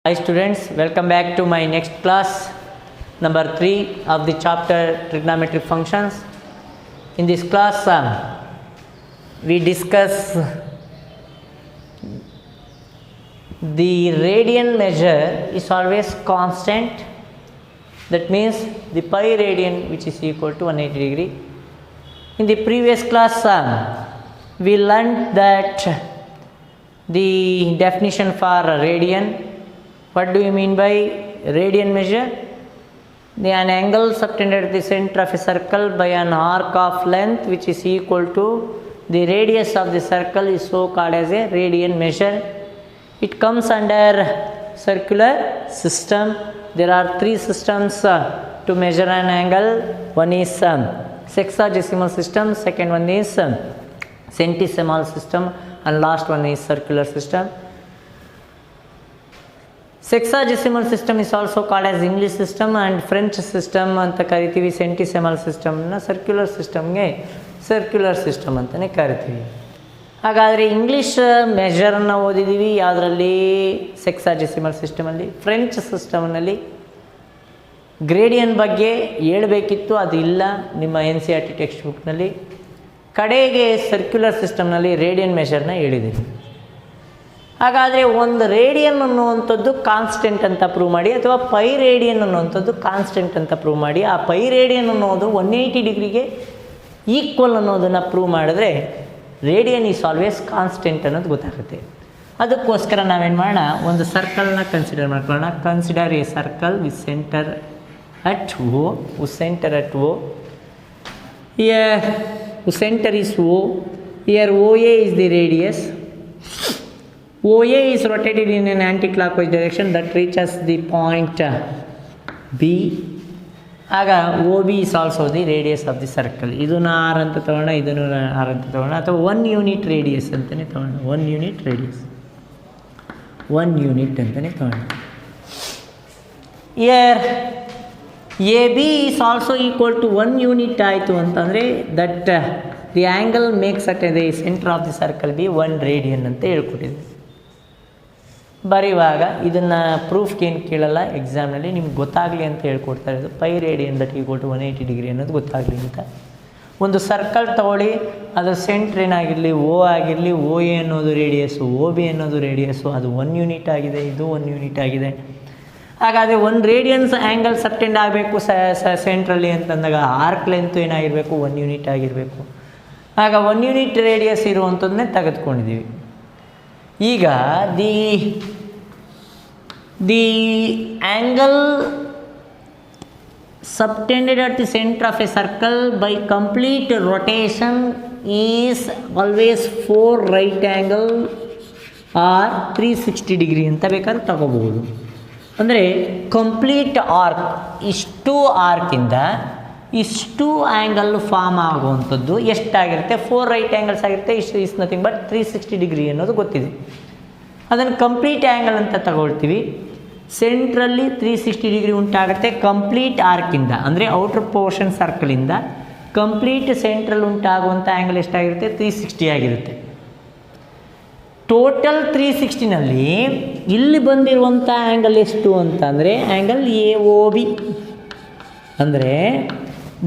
Hi students, welcome back to my next class, number 3 of the chapter trigonometric functions. In this class, we discuss the radian measure is always constant. That means the pi radian, which is equal to 180 degree. In the previous class, we learned that the definition for radian. What do you mean by radian measure? An angle subtended at the center of a circle by an arc of length which is equal to the radius of the circle is so called as a radian measure. It comes under circular system. There are 3 systems to measure an angle. One is sexagesimal system, second one is centesimal system, and last one is circular system. Sexagesimal system is also called as English system and French system ಅಂತ ಕರಿತೀವಿ. ಸೆಂಟಿಸೆಮಲ್ ಸಿಸ್ಟಮ್ನ circular ಸಿಸ್ಟಮ್ಗೆ circular system ಅಂತಲೇ ಕರಿತೀವಿ. ಹಾಗಾದರೆ English ಮೆಷರ್ನ ಓದಿದ್ದೀವಿ ಯಾವುದರಲ್ಲಿ? ಸೆಕ್ಸಾಜೆಸಿಮಲ್ ಸಿಸ್ಟಮಲ್ಲಿ. French ಸಿಸ್ಟಮ್ನಲ್ಲಿ ಗ್ರೇಡಿಯನ್ ಬಗ್ಗೆ ಹೇಳಬೇಕಿತ್ತು, ಅದು ಇಲ್ಲ ನಿಮ್ಮ NCERT ಟೆಕ್ಸ್ಟ್ ಬುಕ್ನಲ್ಲಿ. ಕಡೆಗೆ ಸರ್ಕ್ಯುಲರ್ ಸಿಸ್ಟಮ್ನಲ್ಲಿ ರೇಡಿಯನ್ ಮೆಷರ್ನ ಹೇಳಿದ್ದೀವಿ. ಹಾಗಾದರೆ ಒಂದು ರೇಡಿಯನ್ ಅನ್ನುವಂಥದ್ದು ಕಾನ್ಸ್ಟೆಂಟ್ ಅಂತ ಪ್ರೂವ್ ಮಾಡಿ, ಅಥವಾ ಪೈ ರೇಡಿಯನ್ ಅನ್ನುವಂಥದ್ದು ಕಾನ್ಸ್ಟೆಂಟ್ ಅಂತ ಪ್ರೂವ್ ಮಾಡಿ. ಆ ಪೈ ರೇಡಿಯನ್ ಅನ್ನೋದು 180 ಡಿಗ್ರಿಗೆ ಈಕ್ವಲ್ ಅನ್ನೋದನ್ನು ಪ್ರೂವ್ ಮಾಡಿದ್ರೆ ರೇಡಿಯನ್ ಈಸ್ ಆಲ್ವೇಸ್ ಕಾನ್ಸ್ಟೆಂಟ್ ಅನ್ನೋದು ಗೊತ್ತಾಗುತ್ತೆ. ಅದಕ್ಕೋಸ್ಕರ ನಾವೇನು ಮಾಡೋಣ, ಒಂದು ಸರ್ಕಲ್ನ ಕನ್ಸಿಡರ್ ಮಾಡ್ಕೊಳ್ಳೋಣ. Consider a circle with centre at O. Centre at O. Here centre is O. Here OA is the radius. OA is rotated in an anti-clockwise direction that reaches the point B. ಆಗ OB is also the radius of the circle. ಇದನ್ನು R ಅಂತ ತಗೋಣ, ಇದನ್ನು R ಅಂತ ತಗೋಣ, ಅಥವಾ 1 unit radius ಅಂತಲೇ ತಗೋಣ. 1 ಯೂನಿಟ್ ರೇಡಿಯಸ್, 1 ಯೂನಿಟ್ ಅಂತಲೇ ತಗೋಣ. Year AB is also equal to 1 unit ಆಯಿತು ಅಂತಂದರೆ that the angle makes at the centre of the circle B 1 radian ಅಂತ ಹೇಳ್ಕೊಟ್ಟಿದೆ. ಬರೆಯುವಾಗ ಇದನ್ನು ಪ್ರೂಫ್ಗೆ ಏನು ಕೇಳಲ್ಲ, ಎಕ್ಸಾಮ್ನಲ್ಲಿ ನಿಮ್ಗೆ ಗೊತ್ತಾಗಲಿ ಅಂತ ಹೇಳ್ಕೊಡ್ತಾ ಇರೋದು. Pi radian that equal to 180 degree ಅನ್ನೋದು ಗೊತ್ತಾಗಲಿ ಅಂತ. ಒಂದು ಸರ್ಕಲ್ ತೊಗೊಳ್ಳಿ, ಅದು ಸೆಂಟ್ರ್ ಏನಾಗಿರಲಿ, O ಆಗಿರಲಿ, OA ಅನ್ನೋದು ರೇಡಿಯಸ್ಸು, OB ಅನ್ನೋದು ರೇಡಿಯಸ್ಸು, ಅದು 1 ಯೂನಿಟ್ ಆಗಿದೆ, ಇದು 1 ಯೂನಿಟ್ ಆಗಿದೆ. ಹಾಗಾದರೆ 1 ರೇಡಿಯನ್ಸ್ ಆ್ಯಂಗಲ್ ಸಬ್ಟೆಂಡ್ ಆಗಬೇಕು ಸೆಂಟ್ರಲ್ಲಿ ಅಂತಂದಾಗ ಆರ್ಕ್ ಲೆಂತ್ ಏನಾಗಿರಬೇಕು, 1 ಯೂನಿಟ್ ಆಗಿರಬೇಕು. ಆಗ 1 ಯೂನಿಟ್ ರೇಡಿಯಸ್ ಇರುವಂಥದ್ದನ್ನೇ ತೆಗೆದುಕೊಂಡಿದ್ದೀವಿ. ಈಗ the angle subtended at the center of a circle by complete rotation is always 4 right angle or 360 degree ಅಂತ ಬೇಕಾದ್ರೆ ತಗೋಬಹುದು. ಅಂದರೆ ಕಂಪ್ಲೀಟ್ ಆರ್ಕ್, ಇಷ್ಟು ಆರ್ಕಿಂದ ಇಷ್ಟು ಆ್ಯಂಗಲ್ ಫಾರ್ಮ್ ಆಗುವಂಥದ್ದು ಎಷ್ಟಾಗಿರುತ್ತೆ? 4 ರೈಟ್ ಆ್ಯಂಗಲ್ಸ್ ಆಗಿರುತ್ತೆ. ಇಷ್ಟು ಈಸ್ ನಥಿಂಗ್ ಬಟ್ 360 ಡಿಗ್ರಿ ಅನ್ನೋದು ಗೊತ್ತಿದೆ. ಅದನ್ನು ಕಂಪ್ಲೀಟ್ ಆ್ಯಂಗಲ್ ಅಂತ ತಗೊಳ್ತೀವಿ. ಸೆಂಟ್ರಲ್ಲಿ 360 ಡಿಗ್ರಿ ಉಂಟಾಗುತ್ತೆ ಕಂಪ್ಲೀಟ್ ಆರ್ಕಿಂದ, ಅಂದರೆ ಔಟರ್ ಪೋರ್ಷನ್ ಸರ್ಕಲಿಂದ ಕಂಪ್ಲೀಟ್ ಸೆಂಟ್ರಲ್ಲಿ ಉಂಟಾಗುವಂಥ ಆ್ಯಂಗಲ್ ಎಷ್ಟಾಗಿರುತ್ತೆ? 360 ಆಗಿರುತ್ತೆ. ಟೋಟಲ್ 360ನಲ್ಲಿ ಇಲ್ಲಿ ಬಂದಿರುವಂಥ ಆ್ಯಂಗಲ್ ಎಷ್ಟು ಅಂತಂದರೆ ಆ್ಯಂಗಲ್ AOB. ಅಂದರೆ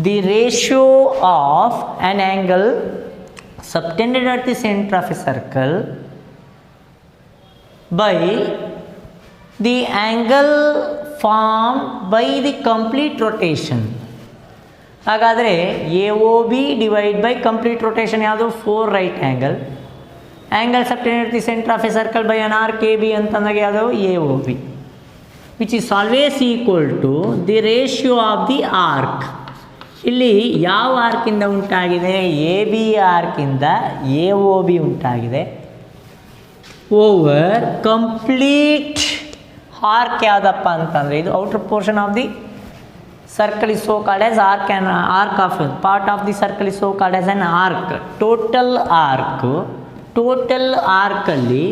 the ratio of an angle subtended at the centre of a circle by the angle form by the complete rotation. ಹಾಗಾದರೆ AOB divide by complete rotation ಯಾವುದು? 4 right angle. Angle subtended at the centre of a circle by an arc AB ಅಂತಂದಾಗ ಯಾವುದು? AOB, which is always equal to the ratio of the arc. ಇಲ್ಲಿ ಯಾವ ಆರ್ಕಿಂದ ಉಂಟಾಗಿದೆ? AB ಆರ್ಕಿಂದ AOB ಉಂಟಾಗಿದೆ. Over complete arc ಯಾವುದಪ್ಪ ಅಂತಂದರೆ ಇದು outer portion of the circle is so called as arc. An arc of part of the circle is so called as an arc. Total ಆರ್ಕಲ್ಲಿ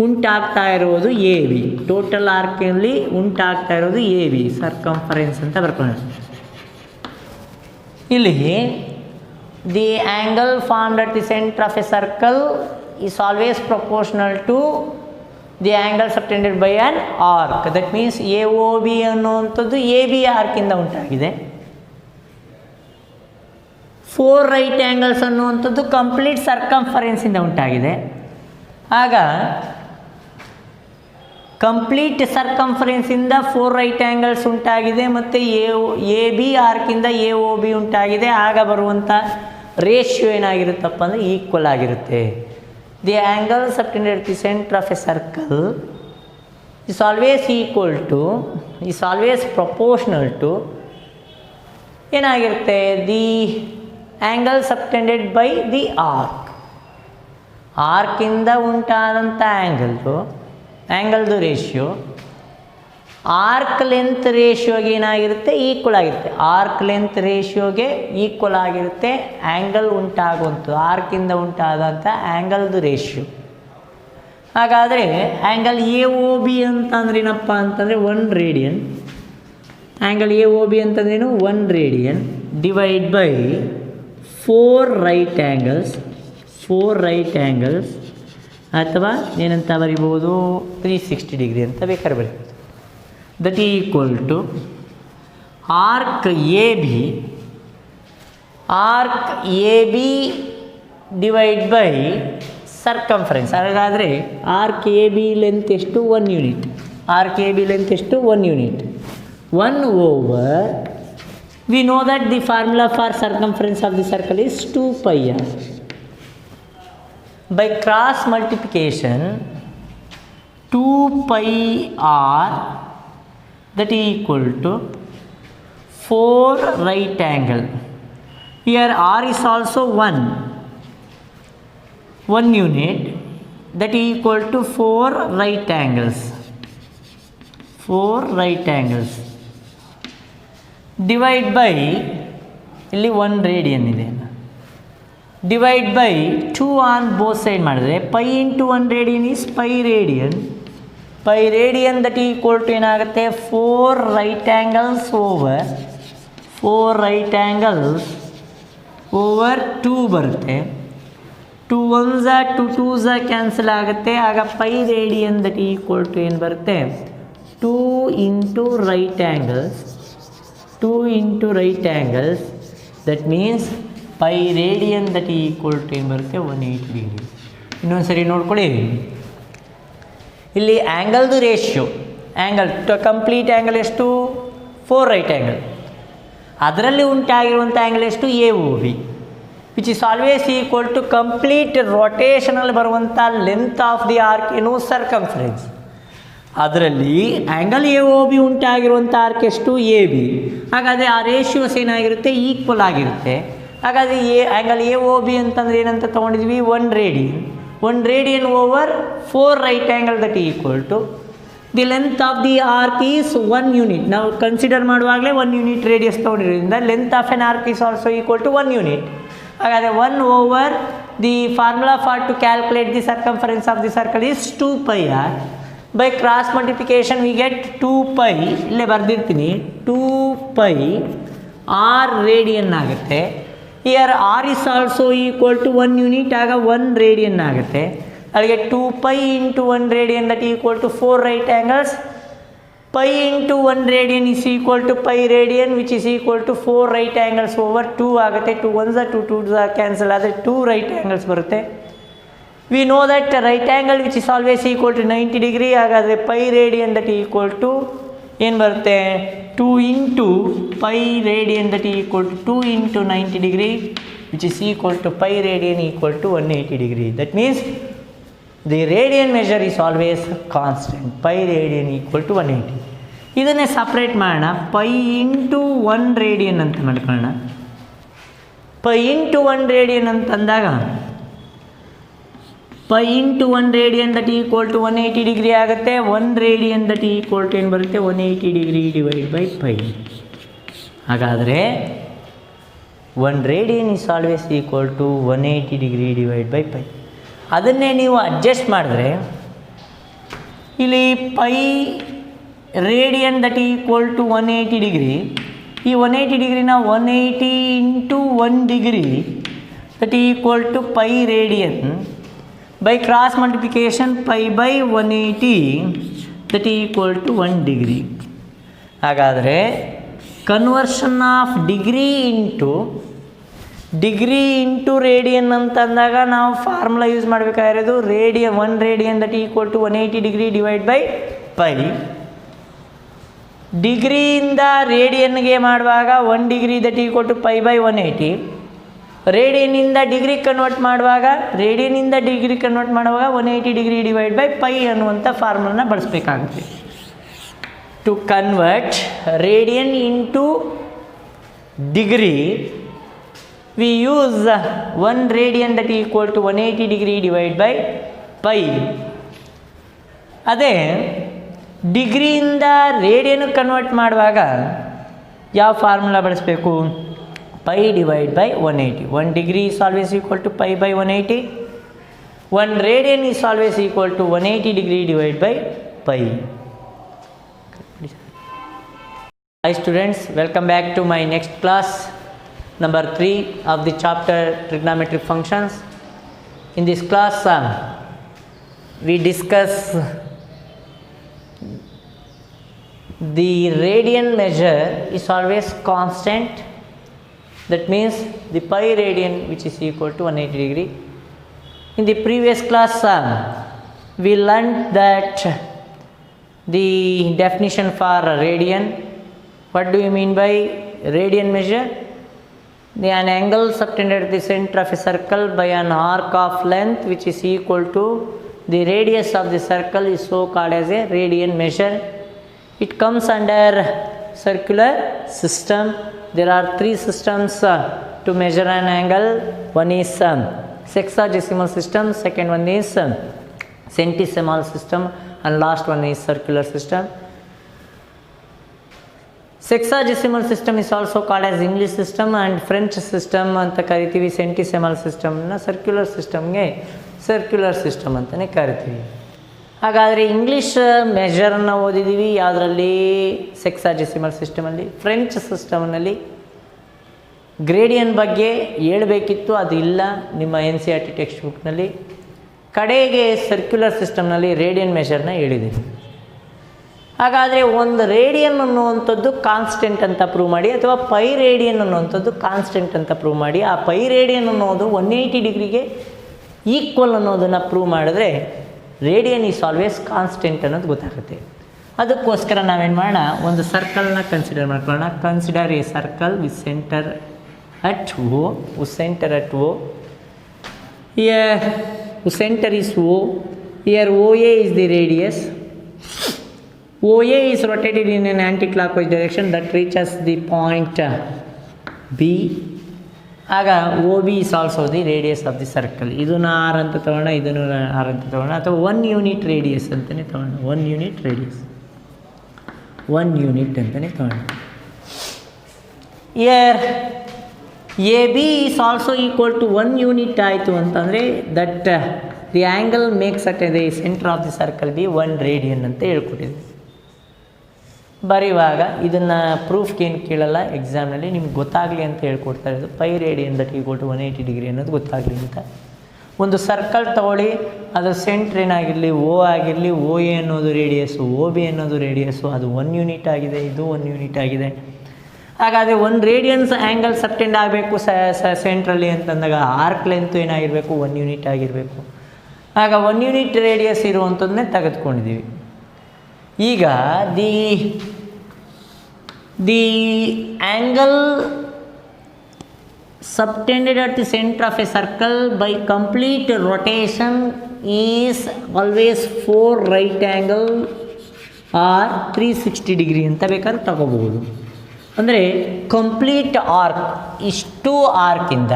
ಉಂಟಾಗ್ತಾ ಇರೋದು AB. ಟೋಟಲ್ ಆರ್ಕಲ್ಲಿ ಉಂಟಾಗ್ತಾ ಇರೋದು AB, ಸರ್ಕಂಫರೆನ್ಸ್ ಅಂತ ಬರ್ಕೊಳ್ಳೋಣ. ಇಲ್ಲಿ the angle formed at the centre of a circle is always proportional to the angle subtended by an arc. That means A O B ಅನ್ನುವಂಥದ್ದು ಎ ಬಿ ಆರ್ಕಿಂದ ಉಂಟಾಗಿದೆ. 4 ರೈಟ್ ಆ್ಯಂಗಲ್ಸ್ ಅನ್ನುವಂಥದ್ದು ಕಂಪ್ಲೀಟ್ ಸರ್ಕಂಫರೆನ್ಸಿಂದ ಉಂಟಾಗಿದೆ. ಆಗ ಕಂಪ್ಲೀಟ್ ಸರ್ಕಂಫರೆನ್ಸಿಂದ 4 ರೈಟ್ ಆ್ಯಂಗಲ್ಸ್ ಉಂಟಾಗಿದೆ ಮತ್ತು ಎ ಬಿ ಆರ್ಕಿಂದ ಎ ಒ ಬಿ ಉಂಟಾಗಿದೆ. ಆಗ ಬರುವಂಥ ರೇಷಿಯೋ ಏನಾಗಿರುತ್ತಪ್ಪ ಅಂದರೆ ಈಕ್ವಲ್ ಆಗಿರುತ್ತೆ. The angle subtended the centre of a circle is always proportional to ಏನಾಗಿರುತ್ತೆ, the angle subtended by the arc. ಆರ್ಕಿಂದ ಉಂಟಾದಂಥ ಆ್ಯಂಗಲ್ದು ರೇಷಿಯೋ ಆರ್ಕ್ ಲೆಂತ್ ರೇಷಿಯೋಗೆ ಏನಾಗಿರುತ್ತೆ, ಈಕ್ವಲ್ ಆಗಿರುತ್ತೆ. ಆರ್ಕ್ ಲೆಂತ್ ರೇಷಿಯೋಗೆ ಈಕ್ವಲ್ ಆಗಿರುತ್ತೆ ಆ್ಯಂಗಲ್ ಉಂಟಾಗುವಂಥದ್ದು, ಆರ್ಕಿಂದ ಉಂಟಾದಂಥ ಆ್ಯಂಗಲ್ದು ರೇಷಿಯೋ. ಹಾಗಾದರೆ ಆ್ಯಂಗಲ್ ಎ ಒ ಬಿ ಅಂತಂದ್ರೆ ಏನಪ್ಪ ಅಂತಂದರೆ 1 radian. Angle A O B ಅಂತಂದ್ರೇನು 1 radian divide by 4 right angles ಅಥವಾ ಏನಂತ ಬರಿಬೋದು 360 ಡಿಗ್ರಿ ಅಂತ ಬೇಕಾದ್ರೆ ಬರಿಬೋದು. That equal to arc A B divide by circumference. ಹಾಗಾದರೆ ಆರ್ಕ್ ಎ ಬಿ ಲೆಂತ್ ಎಷ್ಟು, 1 unit. Arc A B length ಎಷ್ಟು, 1 unit. 1 over, V know that the formula for circumference of the circle is 2 pi r. By cross multiplication 2 pi r that is equal to 4 right angle. Here r is also 1 unit, that is equal to 4 right angles. Divide by ಇಲ್ಲಿ 1 radian ಇದೆ, divide by 2 on both side ಮಾಡಿದ್ರೆ pi into 1 radian is pi radian that equal to ಏನಾಗುತ್ತೆ 4 right angles over 2 ಬರುತ್ತೆ. 2 1s 2 2s cancel ಆಗುತ್ತೆ. ಆಗ pi radian that equal to ಏನು ಬರುತ್ತೆ, 2 into right angles that means pi radian that equal to ಏನು ಬರುತ್ತೆ 180 degree. ಇನ್ನೊಂದು ಸರಿ ನೋಡ್ಕೊಳ್ಳಿ, ಇಲ್ಲಿ ಆ್ಯಂಗಲ್ದು ರೇಷಿಯೋ, ಕಂಪ್ಲೀಟ್ ಆ್ಯಂಗಲ್ ಎಷ್ಟು 4 ರೈಟ್ ಆ್ಯಂಗಲ್, ಅದರಲ್ಲಿ ಉಂಟಾಗಿರುವಂಥ ಆ್ಯಂಗಲ್ ಎಷ್ಟು A O B, which is always equal to complete ರೊಟೇಷನಲ್ಲಿ ಬರುವಂಥ ಲೆಂತ್ ಆಫ್ ದಿ ಆರ್ಕ್ ಏನು ಸರ್ಕಂಫರೆನ್ಸ್. ಅದರಲ್ಲಿ ಆ್ಯಂಗಲ್ ಎ ಒ ಬಿ ಉಂಟಾಗಿರುವಂಥ ಆರ್ಕ್ ಎಷ್ಟು ಎ ಬಿ. ಹಾಗಾದರೆ ಆ ರೇಷಿಯೋಸ್ ಏನಾಗಿರುತ್ತೆ, ಈಕ್ವಲ್ ಆಗಿರುತ್ತೆ. ಹಾಗಾದರೆ ಆ್ಯಂಗಲ್ ಎ ಒ ಬಿ ಅಂತಂದರೆ ಏನಂತ ತೊಗೊಂಡಿದ್ವಿ, 1 radian over 4 right angle that equal to the length of the arc is 1 unit. ನಾವು ಕನ್ಸಿಡರ್ ಮಾಡುವಾಗಲೇ 1 ಯೂನಿಟ್ ರೇಡಿಯಸ್ ತೊಗೊಂಡಿರೋದ್ರಿಂದ length of an arc is also equal to 1 unit. ಹಾಗಾದರೆ 1 over the formula for to calculate the circumference of the circle is 2 pi r. By cross multiplication we get 2 pi, ಇಲ್ಲೇ ಬರೆದಿರ್ತೀನಿ, 2 pi r radian ಆಗುತ್ತೆ. Here r is also equal to 1 unit, ಆಗ 1 radian ಆಗುತ್ತೆ. ಅಲ್ಲಿಗೆ 2 pi into 1 radian that equal to 4 right angles. Pi into 1 radian is equal to pi radian which is equal to 4 right angles over 2 ಆಗುತ್ತೆ. 2 1s 2 2s cancel ಆದರೆ 2 right angles ಬರುತ್ತೆ. We know that right angle which is always equal to 90 degree. ಹಾಗಾದರೆ pi radian that equal to ಏನು ಬರುತ್ತೆ, 2 into pi radian that equal to 2 into 90 degree which is equal to pi radian equal to 180 degree. That means the radian measure is always constant. Pi radian equal to 180. ಇದನ್ನೇ separate ಮಾಡೋಣ, pi into 1 radian ಅಂತ ಮಾಡ್ಕೊಳ್ಳೋಣ. Pi into 1 radian ಅಂತಂದಾಗ pi into 1 radian that equal to 180 degree ಆಗುತ್ತೆ. 1 radian that equal to ಏನು ಬರುತ್ತೆ, 180 degree divide by pi. ಹಾಗಾದರೆ 1 radian is always equal to 180 degree divide by pi. ಅದನ್ನೇ ನೀವು ಅಡ್ಜಸ್ಟ್ ಮಾಡಿದ್ರೆ ಇಲ್ಲಿ pi radian that equal to 180 degree, ಈ 180 ಡಿಗ್ರಿನ 180 into 1 degree that equal to pi radian by cross multiplication pi by 180 that equal to 1 degree. ಹಾಗಾದರೆ conversion of degree into radian ಅಂತಂದಾಗ ನಾವು formula use ಮಾಡಬೇಕಾಗಿರೋದು radian 1 radian that equal to 180 degree divide by pi. ಡಿಗ್ರಿಯಿಂದ ರೇಡಿಯನ್ಗೆ ಮಾಡುವಾಗ 1 degree that equal to pi by 180. ರೇಡಿಯನ್ನಿಂದ degree convert ಮಾಡುವಾಗ 180 degree divide by pi ಅನ್ನುವಂಥ ಫಾರ್ಮುಲನ್ನ ಬಳಸಬೇಕಾಗುತ್ತೆ. To convert radian into degree we use 1 radian that equal to 180 degree divide by pi. ಅದೇ ಡಿಗ್ರಿಯಿಂದ radian convert ಮಾಡುವಾಗ ಯಾವ ಫಾರ್ಮುಲಾ ಬಳಸಬೇಕು? Pi divide by 180. 1 degree is always equal to pi by 180. 1 radian is always equal to 180 degree divide by pi. Hi students, welcome back to my next class. Number 3 of the chapter trigonometric functions. In this class we discuss the radian measure is always constant. That means the pi radian which is equal to 180 degree. In the previous class we learnt that the definition for radian. What do you mean by radian measure? An angle subtended at the center of a circle by an arc of length which is equal to the radius of the circle is so called as a radian measure. It comes under circular system. There are 3 systems to measure an angle. One is sexagesimal system, second one is centesimal system, and last one is circular system. Sexagesimal system is also called as English system and French system ಅಂತ ಕರಿತೀವಿ. ಸೆಂಟಿಸೆಮಲ್ ಸಿಸ್ಟಮ್ನ circular ಸಿಸ್ಟಮ್ಗೆ circular system ಅಂತಲೇ ಕರಿತೀವಿ. ಹಾಗಾದರೆ English ಮೆಷರನ್ನು ಓದಿದ್ದೀವಿ ಯಾವುದರಲ್ಲಿ? ಸೆಕ್ಸಾಜೆಸಿಮಲ್ ಸಿಸ್ಟಮಲ್ಲಿ. French ಸಿಸ್ಟಮ್ನಲ್ಲಿ ಗ್ರೇಡಿಯನ್ ಬಗ್ಗೆ ಹೇಳಬೇಕಿತ್ತು, ಅದು ಇಲ್ಲ ನಿಮ್ಮ NCERT ಟೆಕ್ಸ್ಟ್ ಬುಕ್ನಲ್ಲಿ. ಕಡೆಗೆ ಸರ್ಕ್ಯುಲರ್ ಸಿಸ್ಟಮ್ನಲ್ಲಿ ರೇಡಿಯನ್ ಮೆಷರ್ನ ಹೇಳಿದ್ದೀನಿ. ಹಾಗಾದರೆ ಒಂದು ರೇಡಿಯನ್ ಅನ್ನುವಂಥದ್ದು ಕಾನ್ಸ್ಟೆಂಟ್ ಅಂತ ಪ್ರೂವ್ ಮಾಡಿ, ಅಥವಾ ಪೈ ರೇಡಿಯನ್ ಅನ್ನುವಂಥದ್ದು ಕಾನ್ಸ್ಟೆಂಟ್ ಅಂತ ಪ್ರೂವ್ ಮಾಡಿ. ಆ ಪೈ ರೇಡಿಯನ್ ಅನ್ನೋದು 180 ಡಿಗ್ರಿಗೆ ಈಕ್ವಲ್ ಅನ್ನೋದನ್ನು ಪ್ರೂವ್ ಮಾಡಿದ್ರೆ ರೇಡಿಯನ್ ಈಸ್ ಆಲ್ವೇಸ್ ಕಾನ್ಸ್ಟೆಂಟ್ ಅನ್ನೋದು ಗೊತ್ತಾಗುತ್ತೆ. ಅದಕ್ಕೋಸ್ಕರ ನಾವೇನು ಮಾಡೋಣ, ಒಂದು ಸರ್ಕಲ್ನ ಕನ್ಸಿಡರ್ ಮಾಡ್ಕೊಳ್ಳೋಣ. Consider a circle with centre at O. Here center is O. Here OA is the radius. OA is rotated in an anti-clockwise direction that reaches the point B. ಆಗ OB is also the radius of the circle. ಇದನ್ನು R ಅಂತ ತಗೋಣ, ಇದನ್ನು R ಅಂತ ತಗೋಣ, ಅಥವಾ 1 unit radius ಅಂತಲೇ ತಗೋಣ. 1 ಯೂನಿಟ್ ರೇಡಿಯಸ್, 1 ಯೂನಿಟ್ ಅಂತಲೇ ತಗೋಣ. Here AB is also equal to 1 unit ಆಯಿತು ಅಂತಂದರೆ that the angle makes at the centre of the circle B 1 radian ಅಂತ ಹೇಳ್ಕೊಟ್ಟಿದೆ. ಬರೆಯುವಾಗ ಇದನ್ನು ಪ್ರೂಫ್ಗೆ ಏನು ಕೇಳಲ್ಲ, ಎಕ್ಸಾಮ್ನಲ್ಲಿ ನಿಮ್ಗೆ ಗೊತ್ತಾಗಲಿ ಅಂತ ಹೇಳ್ಕೊಡ್ತಾ ಇರೋದು. Pi radian that equal to 180 degree ಅನ್ನೋದು ಗೊತ್ತಾಗಲಿ ಅಂತ. ಒಂದು ಸರ್ಕಲ್ ತೊಗೊಳ್ಳಿ, ಅದು ಸೆಂಟ್ರ್ ಏನಾಗಿರಲಿ, O ಆಗಿರಲಿ, OA ಅನ್ನೋದು ರೇಡಿಯಸ್ಸು, OB ಅನ್ನೋದು ರೇಡಿಯಸ್ಸು, ಅದು 1 ಯೂನಿಟ್ ಆಗಿದೆ, ಇದು 1 ಯೂನಿಟ್ ಆಗಿದೆ. ಹಾಗಾದರೆ 1 ರೇಡಿಯನ್ಸ್ ಆ್ಯಂಗಲ್ ಸಬ್ಟೆಂಡ್ ಆಗಬೇಕು ಸೆಂಟ್ರಲ್ಲಿ ಅಂತಂದಾಗ ಆರ್ಕ್ ಲೆಂತ್ ಏನಾಗಿರಬೇಕು, 1 ಯೂನಿಟ್ ಆಗಿರಬೇಕು. ಆಗ 1 ಯೂನಿಟ್ ರೇಡಿಯಸ್ ಇರುವಂಥದ್ದನ್ನೇ ತೆಗೆದುಕೊಂಡಿದ್ದೀವಿ. ಈಗ the angle subtended at the center of a circle by complete rotation is always 4 right angle or 360 degree ಅಂತ ಬೇಕಾದ್ರೆ ತಗೋಬಹುದು. ಅಂದರೆ ಕಂಪ್ಲೀಟ್ ಆರ್ಕ್, ಇಷ್ಟು ಆರ್ಕಿಂದ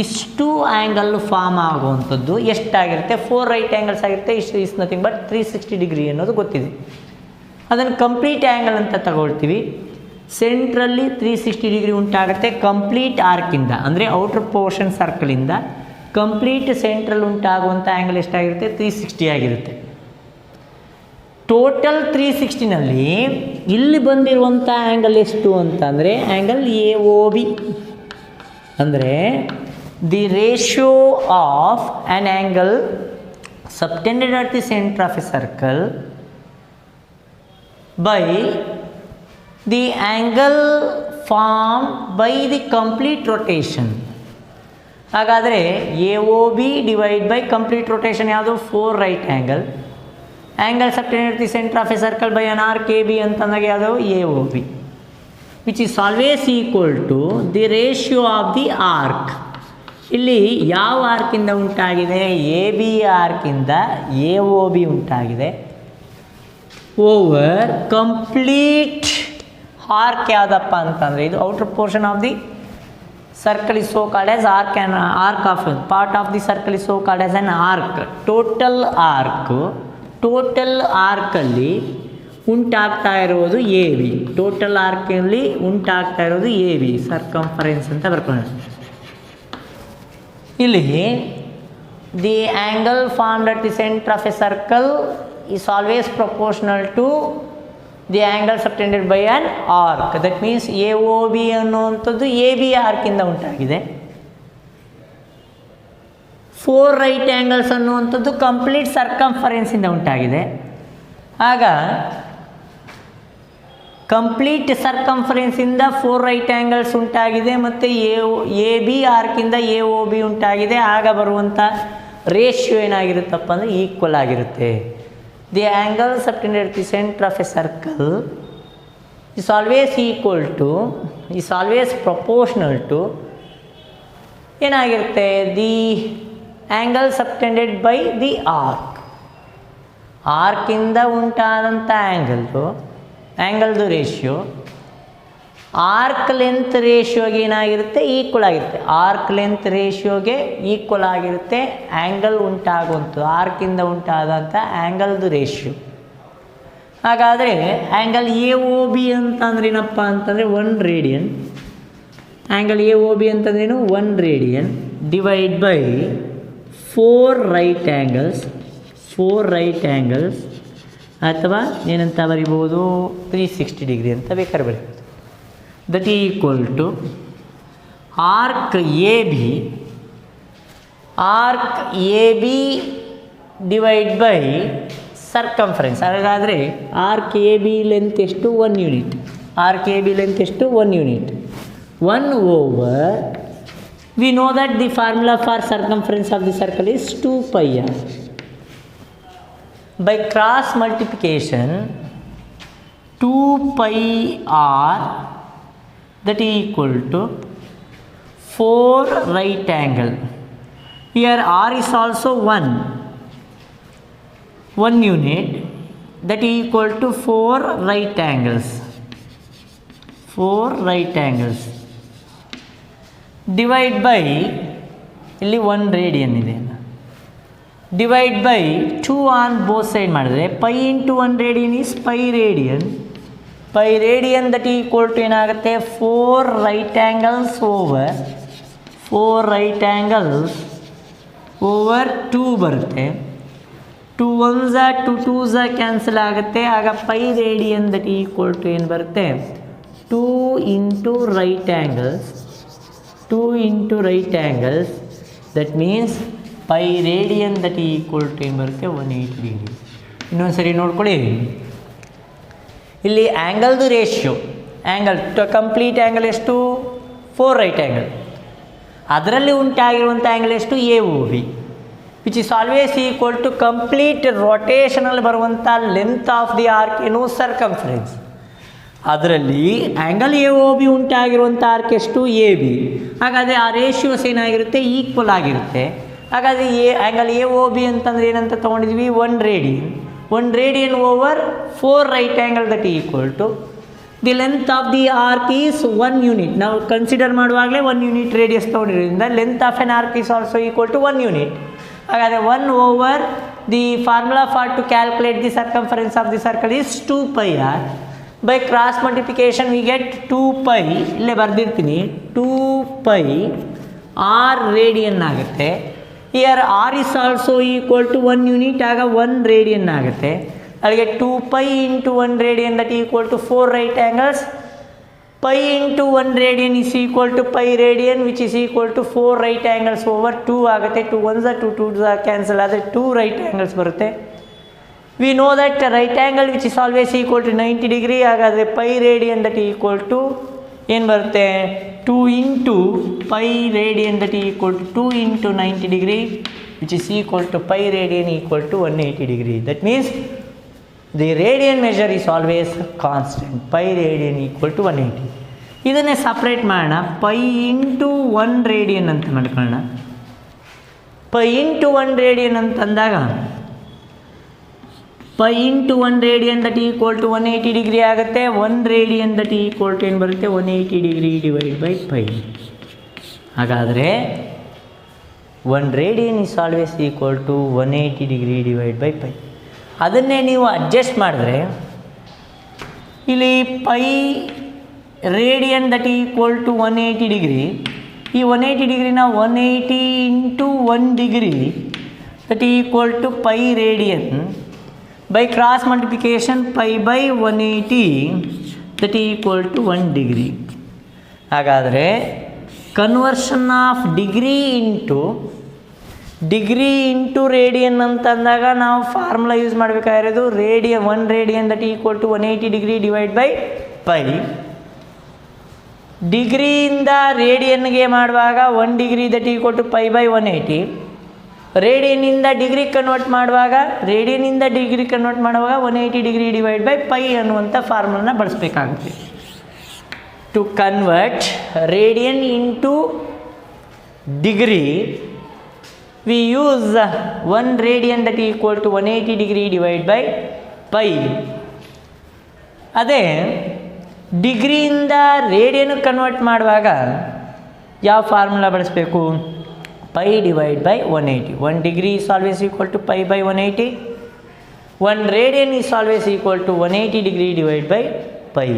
ಇಷ್ಟು ಆ್ಯಂಗಲ್ ಫಾರ್ಮ್ ಆಗುವಂಥದ್ದು ಎಷ್ಟಾಗಿರುತ್ತೆ? 4 ರೈಟ್ ಆ್ಯಂಗಲ್ಸ್ ಆಗಿರುತ್ತೆ. ಇಷ್ಟು ಈಸ್ ನಥಿಂಗ್ ಬಟ್ 360 ಡಿಗ್ರಿ ಅನ್ನೋದು ಗೊತ್ತಿದೆ. ಅದನ್ನು ಕಂಪ್ಲೀಟ್ ಆ್ಯಂಗಲ್ ಅಂತ ತಗೊಳ್ತೀವಿ. ಸೆಂಟ್ರಲ್ಲಿ 360 ಡಿಗ್ರಿ ಉಂಟಾಗುತ್ತೆ ಕಂಪ್ಲೀಟ್ ಆರ್ಕಿಂದ, ಅಂದರೆ ಔಟರ್ ಪೋರ್ಷನ್ ಸರ್ಕಲಿಂದ ಕಂಪ್ಲೀಟ್ ಸೆಂಟ್ರಲ್ ಉಂಟಾಗುವಂಥ ಆ್ಯಂಗಲ್ ಎಷ್ಟಾಗಿರುತ್ತೆ? 360 ಆಗಿರುತ್ತೆ. ಟೋಟಲ್ 360ನಲ್ಲಿ ಇಲ್ಲಿ ಬಂದಿರುವಂಥ ಆ್ಯಂಗಲ್ ಎಷ್ಟು ಅಂತಂದರೆ ಆ್ಯಂಗಲ್ AOB. ಅಂದರೆ the ratio of an angle subtended at the center of a circle by the angle formed by the complete rotation. ಹಾಗಾದರೆ A O B divide by complete rotation ಯಾವುದು 4 right angle subtended at the centre of a circle by an arc A B ಅಂತಂದಾಗ ಯಾವುದು A O B which is always equal to the ratio of the arc. ಇಲ್ಲಿ ಯಾವ ಆರ್ಕಿಂದ ಉಂಟಾಗಿದೆ? A B ಆರ್ಕಿಂದ A O B ಉಂಟಾಗಿದೆ over complete arc ಯಾವುದಪ್ಪ ಅಂತಂದರೆ ಇದು outer portion of the circle is so called as arc and arc of part of the circle is so called as an arc. Total ಆರ್ಕಲ್ಲಿ ಉಂಟಾಗ್ತಾ ಇರೋದು A B. Total ಆರ್ಕಲ್ಲಿ ಉಂಟಾಗ್ತಾ ಇರೋದು ಎ ಬಿ ಸರ್ಕಂಫರೆನ್ಸ್ ಅಂತ ಬರ್ಕೊಳ್ಳೋಣ. ಇಲ್ಲಿ the angle formed at the centre of a circle is always proportional to the angle subtended by an arc. That means A O B ಅನ್ನುವಂಥದ್ದು ಎ ಬಿ ಆರ್ಕಿಂದ ಉಂಟಾಗಿದೆ. 4 right angles ಅನ್ನುವಂಥದ್ದು complete ಸರ್ಕಂಫರೆನ್ಸಿಂದ ಉಂಟಾಗಿದೆ. ಆಗ ಕಂಪ್ಲೀಟ್ ಸರ್ಕಂಫರೆನ್ಸಿಂದ 4 ರೈಟ್ ಆ್ಯಂಗಲ್ಸ್ ಉಂಟಾಗಿದೆ ಮತ್ತು ಎ ಬಿ ಆರ್ಕಿಂದ ಎ ಒ ಬಿ ಉಂಟಾಗಿದೆ. ಆಗ ಬರುವಂಥ ರೇಷಿಯೋ ಏನಾಗಿರುತ್ತಪ್ಪ ಅಂದರೆ ಈಕ್ವಲ್ ಆಗಿರುತ್ತೆ. The angle subtended at the center of a circle is always proportional to ಏನಾಗಿರುತ್ತೆ the angle subtended by the arc. ಆರ್ಕಿಂದ ಉಂಟಾದಂಥ ಆ್ಯಂಗಲ್ದು ರೇಷಿಯೋ ಆರ್ಕ್ ಲೆಂತ್ ರೇಷಿಯೋಗೆ ಏನಾಗಿರುತ್ತೆ ಈಕ್ವಲ್ ಆಗಿರುತ್ತೆ. ಆರ್ಕ್ ಲೆಂತ್ ರೇಷಿಯೋಗೆ ಈಕ್ವಲ್ ಆಗಿರುತ್ತೆ ಆ್ಯಂಗಲ್ ಉಂಟಾಗುವಂಥದ್ದು ಆರ್ಕಿಂದ ಉಂಟಾದಂಥ ಆ್ಯಂಗಲ್ದು ರೇಷಿಯೋ. ಹಾಗಾದರೆ ಆ್ಯಂಗಲ್ ಎ ಒ ಬಿ ಅಂತಂದ್ರೆ ಏನಪ್ಪ ಅಂತಂದರೆ 1 radian. Angle A O B ಅಂತಂದ್ರೇನು 1 radian divide by 4 right angles ಅಥವಾ ಏನಂತ ಬರಿಬೋದು 360 ಡಿಗ್ರಿ ಅಂತ ಬೇಕಾದ್ರೆ ಬರೀಬೋದು. That equal to arc A B divide by circumference. ಹಾಗಾದರೆ ಆರ್ಕ್ ಎ ಬಿ ಲೆಂತ್ ಎಷ್ಟು 1 unit. Arc A B length ಎಷ್ಟು 1 unit. 1 over V know that the formula for circumference of the circle is 2 pi r. By cross multiplication 2 pi r that is equal to 4 right angle. Here r is also 1 unit, that is equal to 4 right angles. Divide by ಇಲ್ಲಿ 1 radian ಇದೆ. Divide by 2 on both side ಮಾಡಿದ್ರೆ pi into 1 radian is pi radian that equal to ಏನಾಗುತ್ತೆ 4 right angles over 2 ಬರುತ್ತೆ. 2 1s 2 2s cancel ಆಗುತ್ತೆ. ಆಗ pi radian that equal to ಏನು ಬರುತ್ತೆ 2 into right angles that means pi radian that equal to ಏನು ಬರುತ್ತೆ 180 degree. ಇನ್ನೊಂದು ಸರಿ ನೋಡ್ಕೊಳ್ಳಿ. ಇಲ್ಲಿ ಆ್ಯಂಗಲ್ದು ರೇಷಿಯೋ ಕಂಪ್ಲೀಟ್ ಆ್ಯಂಗಲ್ ಎಷ್ಟು 4 ರೈಟ್ ಆ್ಯಂಗಲ್. ಅದರಲ್ಲಿ ಉಂಟಾಗಿರುವಂಥ ಆ್ಯಂಗಲ್ ಎಷ್ಟು A O B which is always equal to complete ರೊಟೇಷನಲ್ಲಿ ಬರುವಂಥ ಲೆಂತ್ ಆಫ್ ದಿ ಆರ್ಕ್ ಏನು ಸರ್ಕಂಫರೆನ್ಸ್. ಅದರಲ್ಲಿ ಆ್ಯಂಗಲ್ ಎ ಒ ಬಿ ಉಂಟಾಗಿರುವಂಥ ಆರ್ಕ್ ಎಷ್ಟು ಎ ಬಿ. ಹಾಗಾದರೆ ಆ ರೇಷಿಯೋಸ್ ಏನಾಗಿರುತ್ತೆ ಈಕ್ವಲ್ ಆಗಿರುತ್ತೆ. ಹಾಗಾದರೆ ಆ್ಯಂಗಲ್ ಎ ಒ ಬಿ ಅಂತಂದರೆ ಏನಂತ ತೊಗೊಂಡಿದ್ವಿ 1 radian over 4 right angle that equal to the length of the arc is 1 unit. ನಾವು ಕನ್ಸಿಡರ್ ಮಾಡುವಾಗಲೇ 1 ಯೂನಿಟ್ ರೇಡಿಯಸ್ ತೊಗೊಂಡಿರೋದ್ರಿಂದ length of an arc is also equal to 1 unit. ಹಾಗಾದರೆ 1 over the formula for to calculate the circumference of the circle is 2 pi r. By cross multiplication we get 2 pi, ಇಲ್ಲೇ ಬರೆದಿರ್ತೀನಿ 2 pi r radian ಆಗುತ್ತೆ. Here r is also equal to 1 unit. ಆಗ 1 radian ಆಗುತ್ತೆ. ಅಲ್ಲಿಗೆ 2 pi into 1 radian that equal to 4 right angles pi into 1 radian is equal to pi radian, which is equal to 4 right angles over 2 ಆಗುತ್ತೆ. 2 1s are 2 2s are cancel ಆದರೆ 2 right angles ಬರುತ್ತೆ. We know that right angle which is always equal to 90 degree, ಹಾಗಾದರೆ pi radian that is equal to ಏನು ಬರುತ್ತೆ 2 into pi radian that is equal to 2 into 90 degree, which is equal to pi radian equal to 180 degree. That means the radian measure is always constant. Pi radian equal to 180. ಇದನ್ನೇ separate ಮಾಡೋಣ. Pi into 1 radian ಅಂತ ಮಾಡ್ಕೊಳ್ಳೋಣ. Pi into 1 radian ಅಂತಂದಾಗ pi into 1 radian that equal to 180 degree ಆಗುತ್ತೆ. 1 radian that equal to ಏನು ಬರುತ್ತೆ 180 degree divide by pi. ಹಾಗಾದರೆ 1 radian is always equal to 180 degree divide by pi. ಅದನ್ನೇ ನೀವು ಅಡ್ಜಸ್ಟ್ ಮಾಡಿದ್ರೆ ಇಲ್ಲಿ pi radian that equal to 180 degree, ಈ 180 ಡಿಗ್ರಿನ 180 into 1 degree that equal to pi radian by cross multiplication pi by 180 that equal to 1 degree. ಹಾಗಾದರೆ conversion of degree into radian ಅಂತಂದಾಗ ನಾವು formula use ಮಾಡಬೇಕಾಗಿರೋದು radian 1 radian that equal to 180 degree divide by pi. ಡಿಗ್ರಿಯಿಂದ ರೇಡಿಯನ್ಗೆ ಮಾಡುವಾಗ 1 degree that equal to pi by 180. ರೇಡಿಯನಿಂದ degree convert ಮಾಡುವಾಗ 180 degree divide by pi ಅನ್ನುವಂಥ ಫಾರ್ಮುಲನ ಬಳಸಬೇಕಾಗುತ್ತೆ. To convert radian into degree we use 1 radian that equal to 180 degree divide by pi. ಅದೇ ಡಿಗ್ರಿಯಿಂದ radian convert ಮಾಡುವಾಗ ಯಾವ ಫಾರ್ಮುಲಾ ಬಳಸಬೇಕು? Pi divide by 180. 1 degree is always equal to pi by 180. 1 radian is always equal to 180 degree divide by pi.